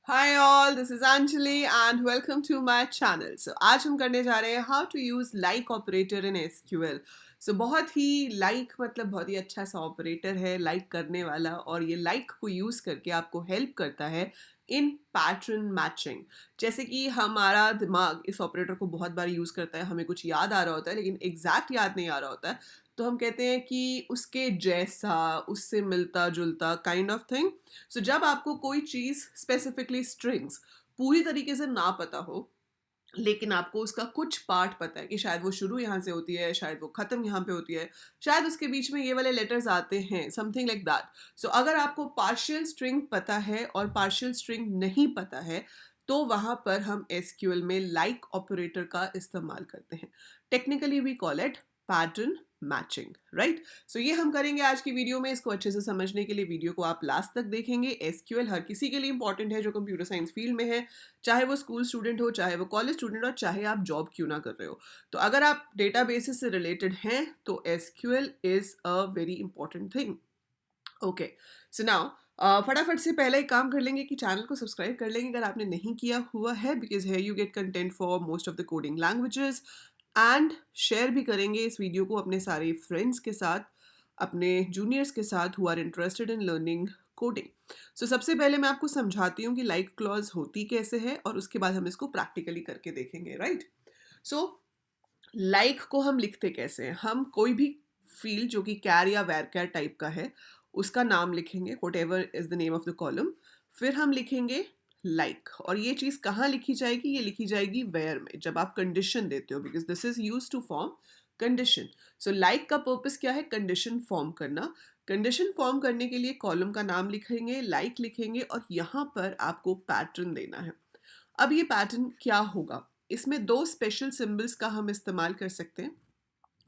Hi all, this is Anjali and welcome to my channel. So आज हम करने जा रहे हैं how to use like operator in SQL. So बहुत ही like मतलब बहुत ही अच्छा सा ऑपरेटर है like करने वाला और ये like को यूज़ करके आपको हेल्प करता है इन पैटर्न मैचिंग. जैसे कि हमारा दिमाग इस ऑपरेटर को बहुत बार यूज़ करता है, हमें कुछ याद आ रहा होता है लेकिन एग्जैक्ट याद नहीं आ रहा होता है, तो हम कहते हैं कि उसके जैसा, उससे मिलता जुलता काइंड ऑफ थिंग. सो जब आपको कोई चीज़ स्पेसिफिकली स्ट्रिंग्स पूरी तरीके से ना पता हो लेकिन आपको उसका कुछ पार्ट पता है कि शायद वो शुरू यहाँ से होती है, शायद वो ख़त्म यहाँ पे होती है, शायद उसके बीच में ये वाले लेटर्स आते हैं, समथिंग लाइक दैट. सो अगर आपको पार्शियल स्ट्रिंग पता है और पार्शियल स्ट्रिंग नहीं पता है तो वहाँ पर हम एसक्यूएल में लाइक ऑपरेटर का इस्तेमाल करते हैं. Technically we call it pattern matching, right. So ये हम करेंगे आज की वीडियो में. इसको अच्छे से समझने के लिए वीडियो को आप लास्ट तक देखेंगे. एसक्यूएल हर किसी के लिए इंपॉर्टेंट है जो कंप्यूटर साइंस फील्ड में है, चाहे वो स्कूल स्टूडेंट हो, चाहे वो कॉलेज स्टूडेंट हो, चाहे आप जॉब क्यों ना कर रहे हो. तो अगर आप डेटाबेसेस से रिलेटेड हैं तो SQL is a very important thing. Okay, so now फटाफट से पहले एक काम कर लेंगे कि चैनल को सब्सक्राइब कर लेंगे अगर आपने नहीं किया हुआ है, बिकॉज है you get content for most of the coding languages. And share भी करेंगे इस वीडियो को अपने सारे फ्रेंड्स के साथ, अपने जूनियर्स के साथ who are interested in learning coding. So सबसे पहले मैं आपको समझाती हूँ कि लाइक क्लॉज होती कैसे है और उसके बाद हम इसको प्रैक्टिकली करके देखेंगे, राइट. सो लाइक को हम लिखते कैसे हैं. हम कोई भी फील्ड जो कि कैर या वेर कैर टाइप का है उसका नाम लिखेंगे, what ever is the name of the column. फिर हम लिखेंगे लाइक और ये चीज़ कहाँ लिखी जाएगी, ये लिखी जाएगी वेयर में जब आप कंडीशन देते हो, because this is use to form condition. So like का पर्पस क्या है, कंडीशन फॉर्म करना. कंडीशन फॉर्म करने के लिए कॉलम का नाम लिखेंगे, लाइक लिखेंगे और यहाँ पर आपको पैटर्न देना है. अब ये पैटर्न क्या होगा, इसमें दो स्पेशल सिंबल्स का हम इस्तेमाल कर सकते हैं.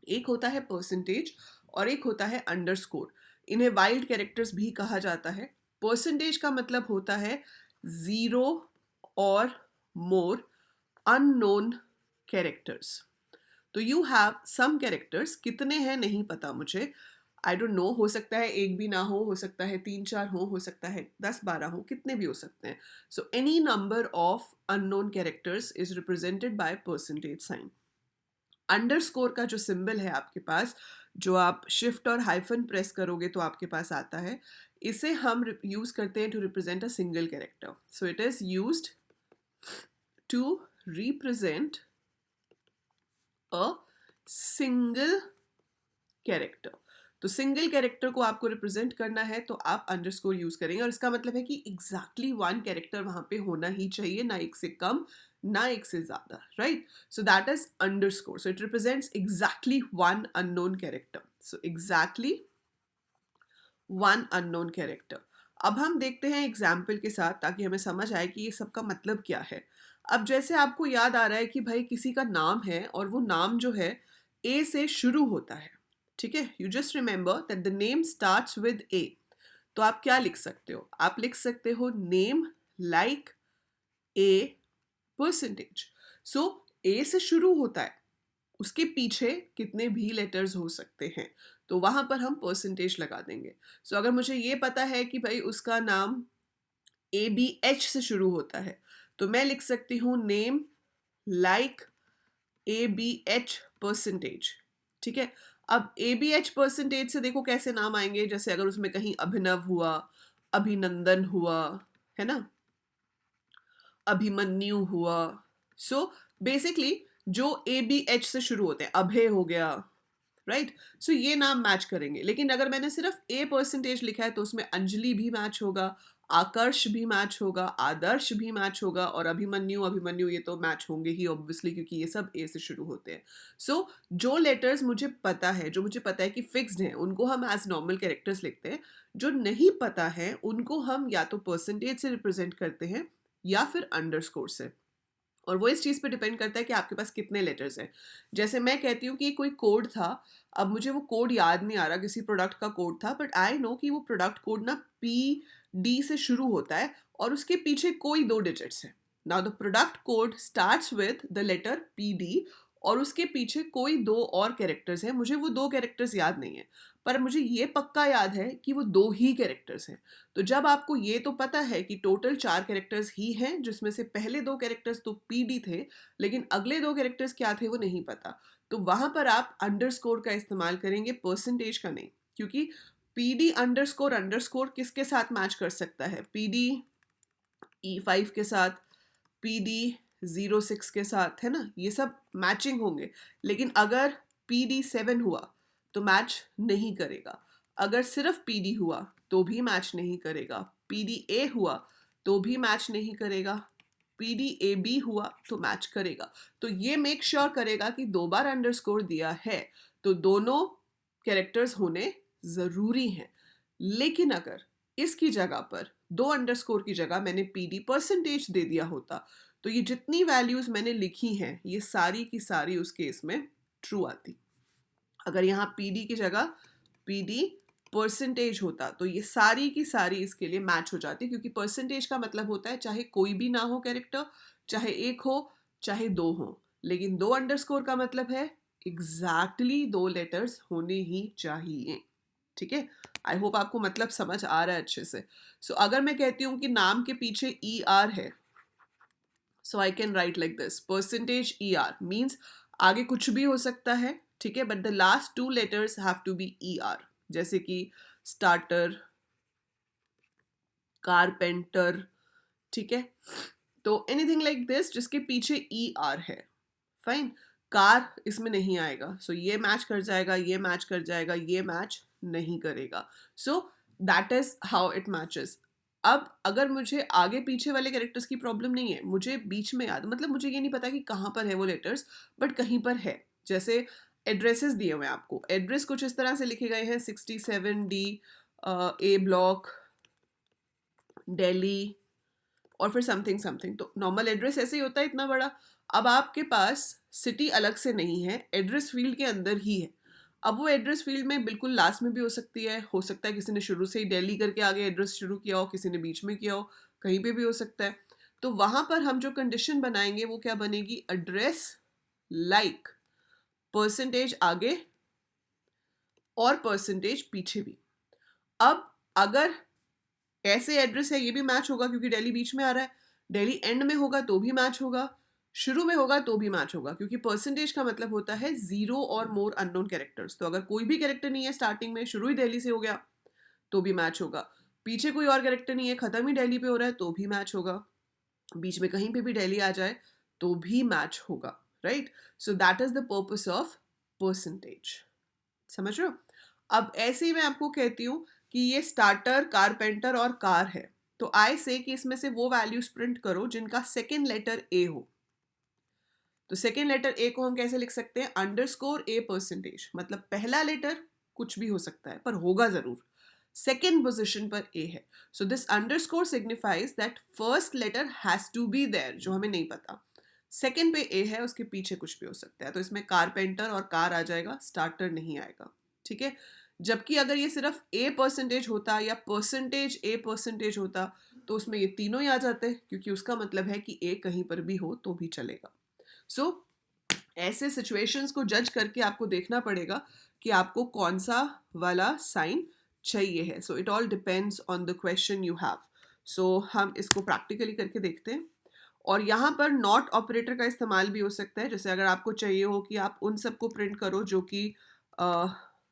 एक होता है परसेंटेज और एक होता है अंडरस्कोर. इन्हें वाइल्ड कैरेक्टर्स भी कहा जाता है. परसेंटेज का मतलब होता है जीरो और मोर अननोन कैरेक्टर्स. तो यू हैव सम कैरेक्टर्स, कितने हैं नहीं पता मुझे, आई डोंट नो, हो सकता है एक भी ना हो सकता है 3-4 हो सकता है 10-12 हो, कितने भी हो सकते हैं. So any number of unknown characters is represented by percentage sign. Underscore का जो सिंबल है आपके पास, जो आप शिफ्ट और हाइफन प्रेस करोगे तो आपके पास आता है, इसे हम यूज करते हैं to represent a single character. So it is used to represent a single character. तो सिंगल कैरेक्टर को आपको रिप्रेजेंट करना है तो आप अंडरस्कोर यूज करेंगे और इसका मतलब है कि एग्जैक्टली वन कैरेक्टर वहां पे होना ही चाहिए, ना एक से कम ना एक से ज्यादा, right. So that is underscore. So it represents exactly one unknown character. So exactly one unknown character. अब हम देखते हैं एग्जाम्पल के साथ ताकि हमें समझ आए कि ये सबका मतलब क्या है. अब जैसे आपको याद आ रहा है कि भाई किसी का नाम है और वो नाम जो है ए से शुरू होता है, ठीक है. You just remember that the name starts with A. तो आप क्या लिख सकते हो, आप लिख सकते हो नेम लाइक ए परसेंटेज. सो ए से शुरू होता है, उसके पीछे कितने भी लेटर्स हो सकते हैं तो वहां पर हम परसेंटेज लगा देंगे. सो अगर मुझे ये पता है कि भाई उसका नाम ए बी एच से शुरू होता है तो मैं लिख सकती हूँ name like A B H percentage, ठीक है. अब ए बी एच परसेंटेज से देखो कैसे नाम आएंगे, जैसे अगर उसमें कहीं अभिनव हुआ, अभिनंदन हुआ, है ना, अभिमन्यु हुआ. सो बेसिकली जो ए बी एच से शुरू होते हैं, अभय हो गया, राइट. सो ये नाम मैच करेंगे. लेकिन अगर मैंने सिर्फ ए परसेंटेज लिखा है तो उसमें अंजलि भी मैच होगा, आकर्ष भी मैच होगा, आदर्श भी मैच होगा और अभिमन्यु अभिमन्यु ये तो मैच होंगे ही ऑब्वियसली, क्योंकि ये सब ए से शुरू होते हैं. सो जो लेटर्स मुझे पता है, जो मुझे पता है कि फिक्स्ड हैं, उनको हम एज नॉर्मल कैरेक्टर्स लिखते हैं. जो नहीं पता है उनको हम या तो परसेंटेज से रिप्रेजेंट करते हैं या फिर अंडरस्कोर से. और वो इस चीज़ पे डिपेंड करता है कि आपके पास कितने लेटर्स हैं. जैसे मैं कहती हूँ कि कोई कोड था, अब मुझे वो कोड याद नहीं आ रहा, किसी प्रोडक्ट का कोड था, बट आई नो कि वो प्रोडक्ट कोड ना पी डी से शुरू होता है और उसके पीछे कोई 2 डिजिट्स है. Now the product code starts with the letter P D और उसके पीछे कोई 2 और कैरेक्टर्स हैं, मुझे वो 2 कैरेक्टर्स याद नहीं है, पर मुझे ये पक्का याद है कि वो 2 ही कैरेक्टर्स हैं। तो जब आपको ये तो पता है कि टोटल 4 कैरेक्टर्स ही हैं, जिसमें से पहले 2 कैरेक्टर्स तो पीडी थे, लेकिन अगले 2 कैरेक्टर्स क्या थे वो नहीं पता। तो वहाँ पर आप अंडरस्कोर का इस्तेमाल करेंगे, परसेंटेज का नहीं, क्योंकि पीडी अंडरस्कोर अंडरस्कोर किसके साथ मैच कर सकता है? पीडी E5 के साथ, PD06 के साथ, है ना, ये सब मैचिंग होंगे। लेकिन अगर PD7 हुआ तो मैच नहीं करेगा, अगर सिर्फ PD हुआ तो भी मैच नहीं करेगा, PDA हुआ तो भी मैच नहीं करेगा, PDAB हुआ तो मैच करेगा। तो ये मेक श्योर करेगा कि 2 बार अंडरस्कोर दिया है तो दोनों कैरेक्टर्स होने ज़रूरी हैं। लेकिन अगर इसकी जगह पर 2 अंडरस्कोर की जगह मैंने PD परसेंटेज दे दिया होता तो ये जितनी वैल्यूज मैंने लिखी हैं ये सारी की सारी उस केस में ट्रू आती। अगर यहाँ PD की जगह PD परसेंटेज होता तो ये सारी की सारी इसके लिए मैच हो जाती, क्योंकि परसेंटेज का मतलब होता है चाहे कोई भी ना हो कैरेक्टर, चाहे एक हो चाहे 2 हो, लेकिन 2 अंडरस्कोर का मतलब है एग्जैक्टली 2 लेटर्स होने ही चाहिए। ठीक है, आई होप आपको मतलब समझ आ रहा है अच्छे से। सो अगर मैं कहती हूँ कि नाम के पीछे ER है, so I can write like this, percentage ER means आगे कुछ भी हो सकता है, ठीक है, but the last 2 letters have to be ER, जैसे कि स्टार्टर, कारपेंटर, ठीक है। तो एनीथिंग लाइक दिस जिसके पीछे ER है, फाइन। कार इसमें नहीं आएगा, सो ये मैच कर जाएगा, ये मैच कर जाएगा, ये मैच नहीं करेगा। सो that is how it matches. अब अगर मुझे आगे पीछे वाले कैरेक्टर्स की प्रॉब्लम नहीं है, मुझे बीच में याद, मतलब मुझे ये नहीं पता कि कहाँ पर है वो लेटर्स, बट कहीं पर है। जैसे एड्रेसेस दिए हुए हैं आपको, एड्रेस कुछ इस तरह से लिखे गए हैं 67D A ब्लॉक दिल्ली और फिर समथिंग समथिंग, तो नॉर्मल एड्रेस ऐसे ही होता है इतना बड़ा। अब आपके पास सिटी अलग से नहीं है, एड्रेस फील्ड के अंदर ही है। अब वो एड्रेस फील्ड में बिल्कुल लास्ट में भी हो सकती है, हो सकता है किसी ने शुरू से ही दिल्ली करके आगे एड्रेस शुरू किया हो, किसी ने बीच में किया हो, कहीं पे भी हो सकता है। तो वहां पर हम जो कंडीशन बनाएंगे वो क्या बनेगी? एड्रेस लाइक परसेंटेज आगे और परसेंटेज पीछे भी। अब अगर ऐसे एड्रेस है ये भी मैच होगा क्योंकि दिल्ली बीच में आ रहा है, दिल्ली एंड में होगा तो भी मैच होगा, शुरू में होगा तो भी मैच होगा, क्योंकि परसेंटेज का मतलब होता है 0 और मोर अननोन कैरेक्टर्स। तो अगर कोई भी कैरेक्टर नहीं है स्टार्टिंग में, शुरू ही दिल्ली से हो गया तो भी मैच होगा, पीछे कोई और कैरेक्टर नहीं है, खत्म ही दिल्ली पे हो रहा है तो भी मैच होगा, बीच में कहीं पे भी दिल्ली आ जाए तो भी मैच होगा, right. So that is the purpose of percentage, समझ रहे हो। अब ऐसे ही मैं आपको कहती हूँ कि ये स्टार्टर, कारपेंटर और कार है, तो आई से कि इसमें से वो वैल्यूज प्रिंट करो जिनका सेकेंड लेटर ए हो। तो सेकेंड लेटर ए को हम कैसे लिख सकते हैं? अंडरस्कोर A परसेंटेज, मतलब पहला लेटर कुछ भी हो सकता है पर होगा जरूर, सेकेंड पोजिशन पर ए है। So this underscore signifies that first letter has to be there, जो हमें नहीं पता। सेकेंड पे ए है, उसके पीछे कुछ भी हो सकता है, तो इसमें कारपेंटर और कार आ जाएगा, स्टार्टर नहीं आएगा, ठीक है। जबकि अगर ये सिर्फ A परसेंटेज होता या परसेंटेज A परसेंटेज होता तो उसमें ये तीनों ही आ जाते, क्योंकि उसका मतलब है कि A कहीं पर भी हो तो भी चलेगा। सो ऐसे सिचुएशंस को जज करके आपको देखना पड़ेगा कि आपको कौन सा वाला साइन चाहिए है। So it all depends on the question you have. So हम इसको प्रैक्टिकली करके देखते हैं। और यहाँ पर नॉट ऑपरेटर का इस्तेमाल भी हो सकता है, जैसे अगर आपको चाहिए हो कि आप उन सबको प्रिंट करो जो कि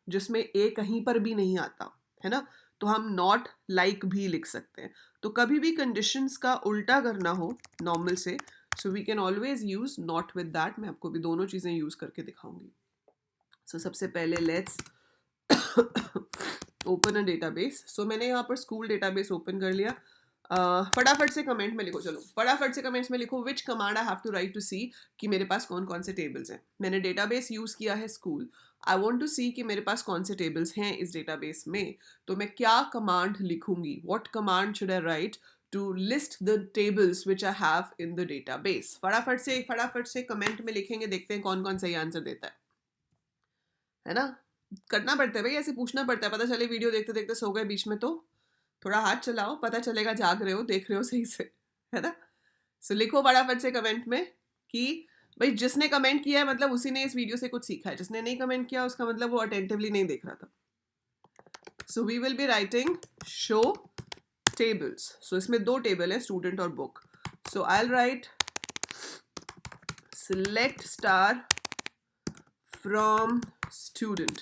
जिसमें ए कहीं पर भी नहीं आता है ना, तो हम नॉट लाइक भी लिख सकते हैं। तो कभी भी कंडीशंस का उल्टा करना हो नॉर्मल से, so we can always use not with that. मैं आपको भी दोनों चीज़ें यूज करके दिखाऊंगी। सो सबसे पहले लेट्स ओपन अ डेटाबेस। सो मैंने यहाँ पर स्कूल डेटाबेस ओपन कर लिया। फटाफट से कमेंट में लिखो, चलो फटाफट से कमेंट्स में लिखो which command I have to write to see कि मेरे पास कौन कौन से टेबल्स हैं। मैंने डेटाबेस यूज़ किया है school, I want to see कि मेरे पास कौन से टेबल्स हैं इस डेटाबेस में, तो मैं क्या कमांड लिखूंगी, what command should I write to list the tables which I have in the database. फटाफट से कमेंट में लिखेंगे, देखते हैं कौन कौन सही आंसर देता है ना। करना पड़ता है भाई, ऐसे पूछना पड़ता है, पता चले वीडियो देखते देखते सो गए बीच में तो थोड़ा हाथ चलाओ, पता चलेगा जाग रहे हो, देख रहे हो सही से, है ना। सो लिखो फटाफट से कमेंट में कि भाई जिसने कमेंट किया है मतलब उसी ने इस वीडियो से कुछ सीखा है, जिसने नहीं कमेंट किया उसका मतलब वो अटेंटिवली नहीं देख रहा था. So we will be writing show tables. So इसमें दो टेबल है, स्टूडेंट और book. So I will write select star from student.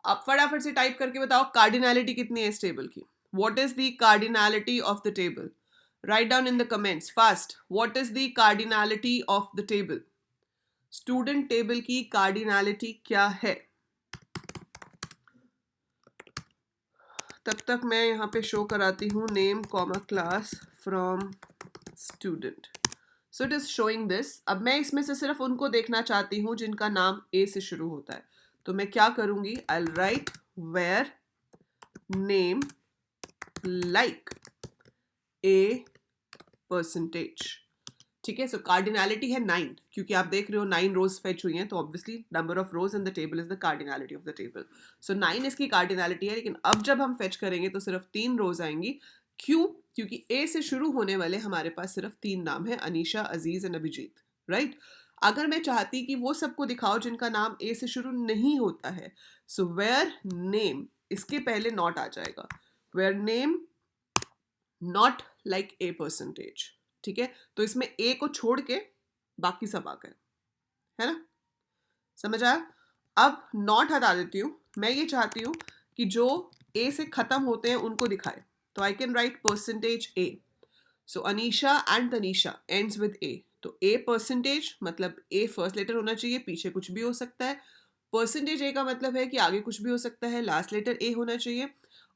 आप फटाफट से टाइप करके बताओ कार्डिनैलिटी कितनी है इस टेबल की. What is the cardinality of the table? Write down in the comments fast. What is the cardinality of the table? Student table की कार्डिनैलिटी क्या है? तब तक मैं यहाँ पे शो कराती हूँ name comma class from student. So it is showing this. अब मैं इसमें से सिर्फ उनको देखना चाहती हूँ जिनका नाम ए से शुरू होता है. तो मैं क्या करूंगी? I will write where name like A percentage. ठीक है. सो कार्डिनैलिटी है 9, क्योंकि आप देख रहे हो 9 रोज फेच हुई हैं, तो obviously number of rows in the table is the cardinality of the table. So 9 इसकी कार्डिनैलिटी है. लेकिन अब जब हम फेच करेंगे तो सिर्फ 3 रोज आएंगी. क्यों? क्योंकि ए से शुरू होने वाले हमारे पास सिर्फ 3 नाम है, अनीशा, अजीज एंड अभिजीत. राइट. अगर मैं चाहती कि वो सबको दिखाओ जिनका नाम ए से शुरू नहीं होता है, सो वेयर नेम, इसके पहले नॉट आ जाएगा. Where name not like A percentage. ठीक है. तो इसमें ए को छोड़ के बाकी सब आ गए, है ना? समझ आया? अब नॉट हटा देती हूं. मैं ये चाहती हूं कि जो ए से खत्म होते हैं उनको दिखाए. तो I can write percentage A. So Anisha and Tanisha ends with A. तो ए परसेंटेज मतलब ए फर्स्ट लेटर होना चाहिए, पीछे कुछ भी हो सकता है. परसेंटेज ए का मतलब है कि आगे कुछ भी हो सकता है, लास्ट लेटर ए होना चाहिए.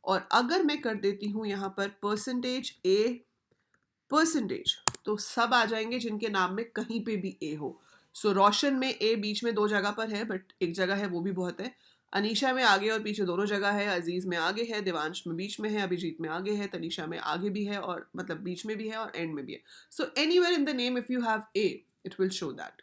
और अगर मैं कर देती हूं यहां पर परसेंटेज ए परसेंटेज, तो सब आ जाएंगे जिनके नाम में कहीं पे भी ए हो. सो रोशन में ए बीच में 2 जगह पर है, बट एक जगह है वो भी बहुत है. अनीशा में आगे और पीछे दोनों जगह है. अजीज में आगे है, देवांश में बीच में है, अभिजीत में आगे है, तनीषा में आगे भी है, और मतलब बीच में भी है और एंड में भी है. So anywhere in the name if you have A, it will show that.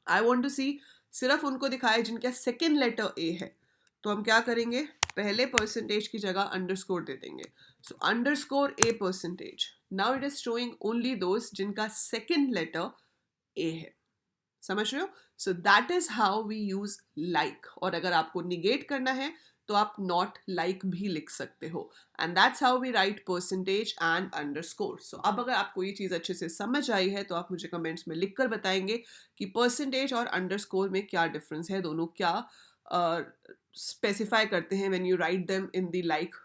I want to see सिर्फ उनको दिखाए जिनका सेकेंड लेटर ए है. तो हम क्या करेंगे? पहले परसेंटेज की जगह अंडरस्कोर दे देंगे. So underscore A percentage. Now it is showing only those जिनका सेकेंड लेटर ए है. समझ रहे हो? So that is how we use like. और अगर आपको निगेट करना है तो आप नॉट लाइक भी लिख सकते हो. And that's how we write percentage and underscore. So अब अगर आपको ये चीज़ अच्छे से समझ आई है तो आप मुझे कमेंट्स में लिख कर बताएंगे कि परसेंटेज और अंडरस्कोर में क्या डिफरेंस है, दोनों क्या स्पेसिफाई करते हैं when you write them in the like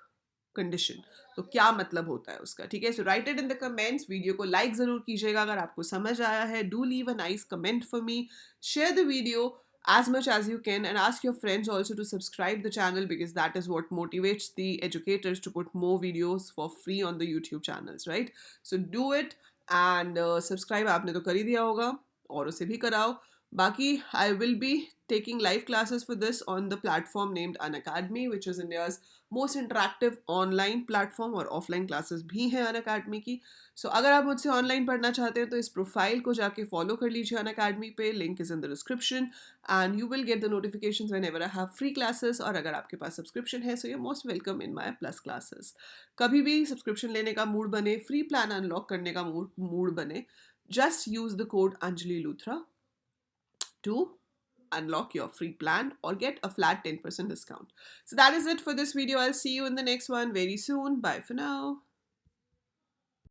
condition. तो क्या मतलब होता है उसका. ठीक है. So write it in the comments. Video को लाइक जरूर कीजिएगा अगर आपको समझ आया है. Do leave a nice comment for me. Share the video as much as you can, and ask your friends also to subscribe the channel, because that is what motivates the educators to put more videos for free on the YouTube channels, right? So do it. And subscribe आपने तो कर ही दिया होगा, और उसे भी कराओ. बाकी I will be taking live classes for this on the platform named Unacademy, which is India's most interactive online platform, और ऑफलाइन क्लासेस भी हैं Unacademy की. सो अगर आप मुझसे ऑनलाइन पढ़ना चाहते हैं तो इस प्रोफाइल को जाके फॉलो कर लीजिए Unacademy पे. Link is in the description and you will get the notifications whenever I have free classes. और अगर आपके पास सब्सक्रिप्शन है so you most welcome in my plus classes. कभी भी सब्सक्रिप्शन लेने का मूड बने, फ्री प्लान अनलॉक करने का मूड बने, just use the code Anjali Luthra to unlock your free plan or get a flat 10% discount. So that is it for this video. I'll see you in the next one very soon. Bye for now.